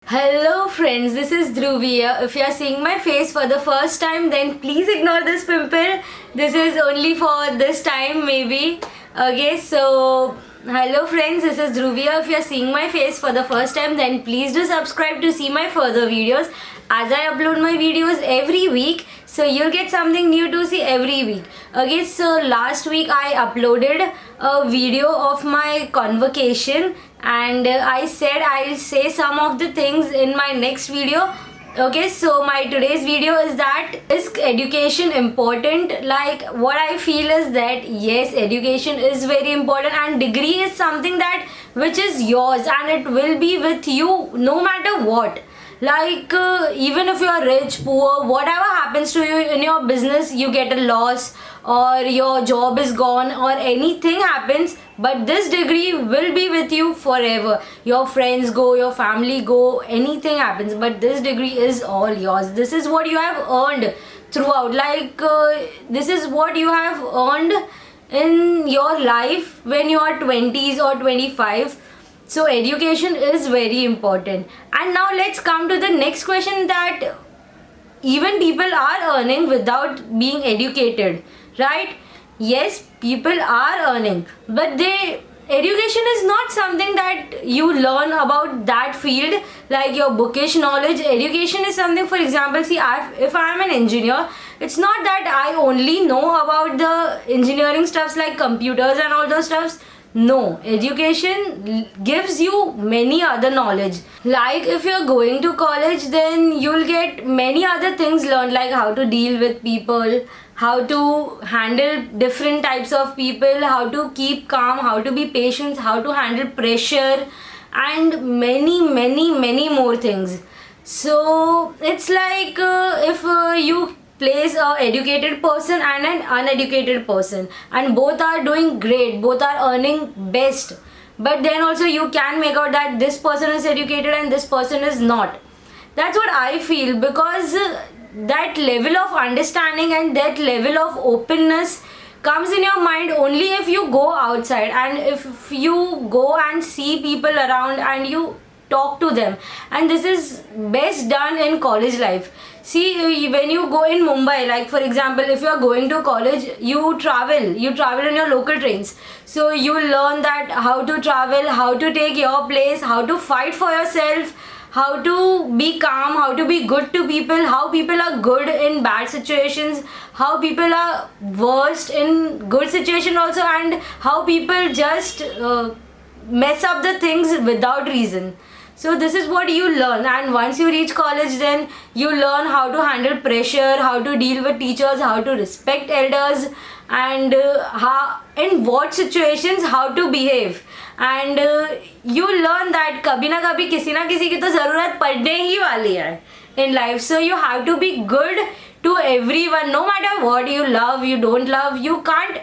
Hello friends, this is Dhruvi. If you are seeing my face for the first time, then please ignore this pimple. This is only for this time maybe. Okay, so hello friends, this is Dhruvi. If you are seeing my face for the first time, then please do subscribe to see my further videos as I upload my videos every week. So you'll get something new to see every week. Okay, so last week I uploaded a video of my convocation and I said I'll say some of the things in my next video. Okay, so my today's video is that, is education important? Like, what I feel is that yes, education is very important and degree is something that which is yours and it will be with you no matter what. Like even if you are rich, poor, whatever happens to you in your business, you get a loss or your job is gone or anything happens, but this degree will be with you forever. Your friends go, your family go, anything happens, but this degree is all yours. This is what you have earned throughout. Like this is what you have earned in your life when you are 20s or 25. So education is very important. And now let's come to the next question, that even people are earning without being educated, right? Yes, people are earning, but education is not something that you learn about that field, like your bookish knowledge. Education is something, for example, see, if I am an engineer, it's not that I only know about the engineering stuffs like computers and all those stuffs. No, education gives you many other knowledge. Like if you're going to college, then you'll get many other things learned, like how to deal with people, how to handle different types of people, how to keep calm, how to be patient, how to handle pressure, and many more things. So it's like if you place a educated person and an uneducated person and both are doing great, both are earning best, but then also you can make out that this person is educated and this person is not. That's what I feel, because that level of understanding and that level of openness comes in your mind only if you go outside and if you go and see people around and you talk to them. And this is best done in college life. See, when you go in Mumbai, like for example, if you are going to college, you travel in your local trains. So you learn that how to travel, how to take your place, how to fight for yourself, how to be calm, how to be good to people, how people are good in bad situations, how people are worst in good situation also, and how people just mess up the things without reason. So this is what you learn, and once you reach college, then you learn how to handle pressure, how to deal with teachers, how to respect elders, and how in what situations how to behave. And you learn that कभी ना कभी किसी ना किसी की तो ज़रूरत पड़ने ही वाली है in life. So you have to be good to everyone, no matter what you love, you don't love. You can't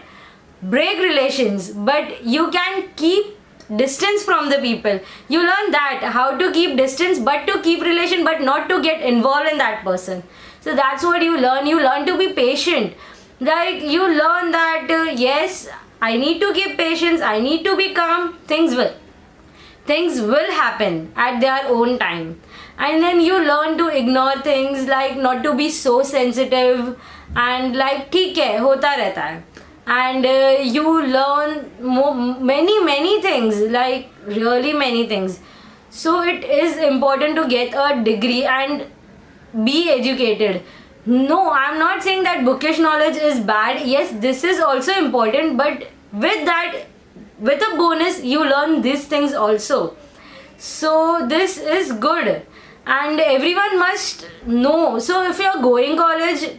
break relations, but you can keep distance from the people. You learn that how to keep distance but to keep relation, but not to get involved in that person. So that's what you learn. You learn to be patient. Like you learn that yes, I need to keep patience, I need to be calm. Things will happen at their own time. And then you learn to ignore things, like not to be so sensitive, and like ठीक है, होता रहता है. And you learn many things, like really many things. So it is important to get a degree and be educated. No, I'm not saying that bookish knowledge is bad. Yes, this is also important, but with that, with a bonus, you learn these things also. So this is good and everyone must know. So if you're going college,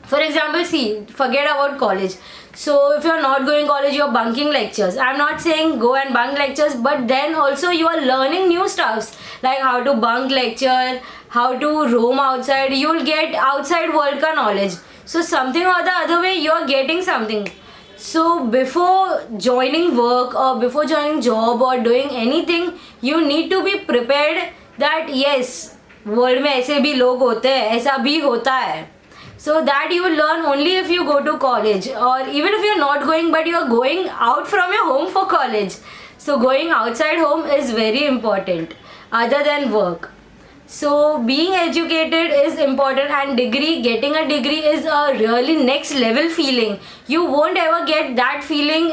for example, see, forget about college. So if you're not going college, you're bunking lectures. I'm not saying go and bunk lectures, but then also you are learning new stuffs, like how to bunk lecture, how to roam outside. You'll get outside world ka knowledge. So something or the other way, you're getting something. So before joining work or before joining job or doing anything, you need to be prepared that yes, world में ऐसे भी लोग होते हैं, ऐसा भी होता है. So that you will learn only if you go to college, or even if you're not going but you're going out from your home for college. So going outside home is very important other than work. So being educated is important, and getting a degree is a really next level feeling. You won't ever get that feeling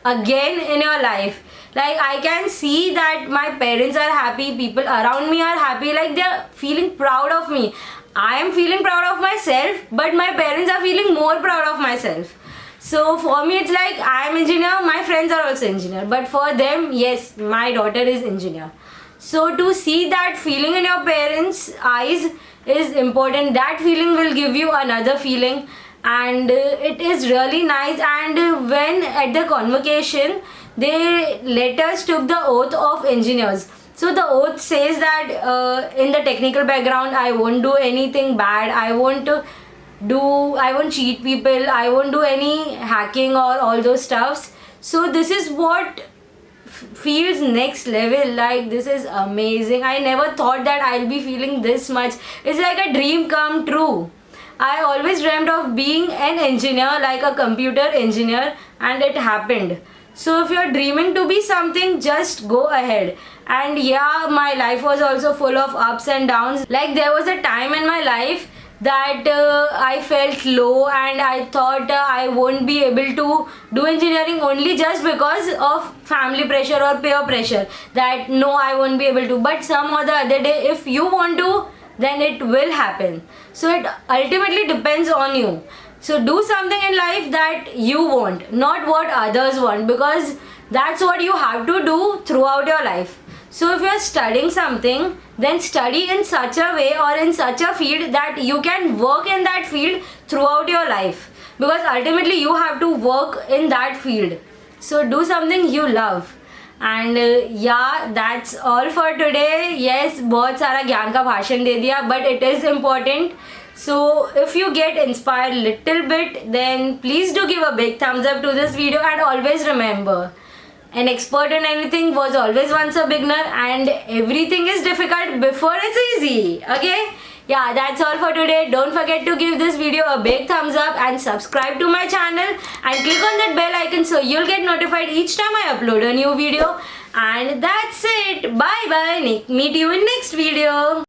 again in your life. Like, I can see that my parents are happy, people around me are happy, like they're feeling proud of me. I am feeling proud of myself, but my parents are feeling more proud of myself. So for me it's like, I am engineer, my friends are also engineer, but for them, yes, my daughter is engineer. So to see that feeling in your parents' eyes is important. That feeling will give you another feeling, and it is really nice. And when at the convocation, they let us took the oath of engineers. So the oath says that in the technical background, I won't do anything bad. I won't cheat people. I won't do any hacking or all those stuffs. So this is what feels next level. Like, this is amazing. I never thought that I'll be feeling this much. It's like a dream come true. I always dreamt of being an engineer, like a computer engineer, and it happened. So if you're dreaming to be something, just go ahead. And yeah, my life was also full of ups and downs. Like, there was a time in my life that I felt low, and I thought I won't be able to do engineering only just because of family pressure or peer pressure, that no, I won't be able to. But some or the other day, if you want to, then it will happen. So it ultimately depends on you. So do something in life that you want, not what others want, because that's what you have to do throughout your life. So if you're studying something, then study in such a way or in such a field that you can work in that field throughout your life, because ultimately you have to work in that field. So do something you love. And yeah, that's all for today. Yes, बहुत सारा ज्ञान का भाषण दे दिया, but it is important. So if you get inspired little bit, then please do give a big thumbs up to this video, and always remember, an expert in anything was always once a beginner, and everything is difficult before it's easy. Okay? Yeah, that's all for today. Don't forget to give this video a big thumbs up and subscribe to my channel, and click on that bell icon so you'll get notified each time I upload a new video. And that's it. Bye bye. Meet you in next video.